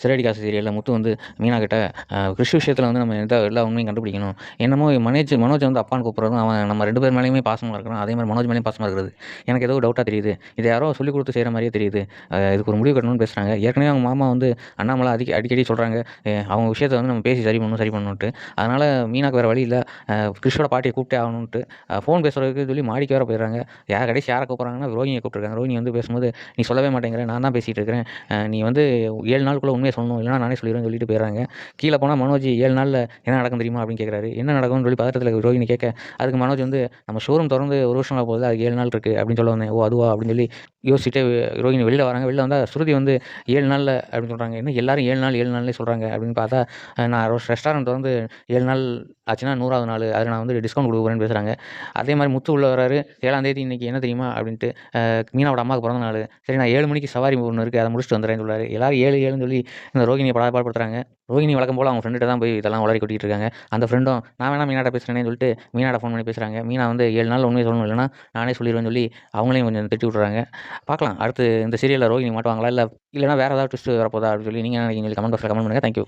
சிறகடி காசு சீரியல்ல முத்து வந்து மீனா கிட்ட கிறிஷ் விஷயத்துல வந்து நம்ம எல்லா உண்மையும் கண்டுபிடிக்கணும். என்னமோ மனோஜ் வந்து அப்பான்னு கூப்பிடுறதும், அவன் நம்ம 2 பேர் மேலயுமே பாசமா இருக்கிறான். அதே மாரி மனோஜ் மேலயும் பாசமா இருக்கிறது. எனக்கு ஏதோ டவுட்டா தெரியுது. இத யாரோ சொல்லிக் குடுத்து செய்ற மாரியே தெரியுது. இதுக்கு ஒரு முடிவு கட்டணும்னு பேசுறாங்க. ஏற்கனவே அவங்க மாமா வந்து அண்ணாமலை அடிக்கடி சொல்றாங்க, அவங்க விஷயத்த வந்து நம்ம பேசி சரி பண்ணணுன்ட்டு. அதனால மீனாக்கு வேற வழி இல்ல. கிறிஷோட பாட்டிய கூப்பிட்டே ஆகணுன்ட்டு ஃபோன் பேசுறதுக்கு சொல்லி மாடிக்கு வேற போயிடுறாங்க. கடைசி யார கூப்பிடுறாங்கன்னா, ரோஹிணிய கூப்பிட்டுருக்காங்க. ரோஹிணி வந்து பேசும்போது, "நீ சொல்லவே மாட்டேங்கிற. நான் தான் பேசிட்டு இருக்கிறேன். நீ வந்து 7 நாளுக்குள்ள உண்மைய சொல்லணும். இல்லன்னா நானே சொல்லிருவேன்னு" சொல்லிட்டு போயிடுறாங்க. கீழ போனா மனோஜ் 7 நாள்ல என்ன நடக்கும் தெரியுமா? அப்படின்னு கேட்குறாரு. என்ன நடக்கும்னு சொல்லி பதட்டத்துல ரோஹிணி கேட்க, அதுக்கு மனோஜ் வந்து நம்ம ஷோரூம் தொறந்து 1 வருஷம் ஆக போகுது. அதுக்கு 7 நாள் இருக்கு அப்படின்னு சொல்ல வந்தேன். ஓ! அதுவா? அப்படின்னு சொல்லி யோசிச்சுட்டு ரோஹிணி வெளில வராங்க. வெளில வந்தா ஸ்ருதி வந்து 7 நாள்ல அப்படின்னு சொல்றாங்க. என்ன எல்லாரும் 7 நாள் 7 நாள்னே சொல்றாங்க அப்படின்னு பார்த்தா, நான் ரெஸ்டாரண்ட் தொறந்து 7 நாள் ஆச்சுன்னா 100வது நாளு. அதுல நான் வந்து டிஸ்கவுண்ட் குடுக்க போறேன்னு பேசுறாங்க. அதே மாரி முத்து உள்ள வராரு. 7ஆம் தேதி இன்னைக்கு என்ன தெரியுமா? அப்படின்ட்டு மீனாவோட அம்மாவுக்கு பிறந்த நாளு. சரி நான் 7 மணிக்கு சவாரி ஒண்ணு இருக்கு. அத முடிச்சுட்டு வந்துர்றேன்னு சொல்றாரு. எல்லாரும் 7 7ன்னு சொல்லி இந்த ரோகிணிய பாடாப்படுத்துறாங்க. ரோகிணி வழக்கம் போல அவங்க ஃப்ரெண்டுட்ட தான் போய் இதெல்லாம் உளறி கொட்டிட்டு இருக்காங்க. அந்த ஃப்ரெண்டும் நான் வேணா மீனாட்ட பேசுறேனேன்னு சொல்லிட்டு மீனாட்ட ஃபோன் பண்ணி பேசுறாங்க. மீனா வந்து 7 நாள்ல உண்மைய சொல்லணும். இல்லன்னா நானே சொல்லிருவேன்னு சொல்லி அவங்களையும் கொஞ்சம் திட்டி விட்டுறாங்க. பார்க்கலாம் அடுத்து இந்த சீரியல்ல ரோகிணி மாட்டுவாங்களா? இல்லன்னா வேற ஏதாவது ட்விஸ்ட் வரப்போதா? அப்படின்னு சொல்லி நீங்க என்ன நினைக்கிறீங்கன்னு சொல்லி கமெண்ட் பாக்ஸ்ல கமெண்ட் பண்ணுங்க. Thank you.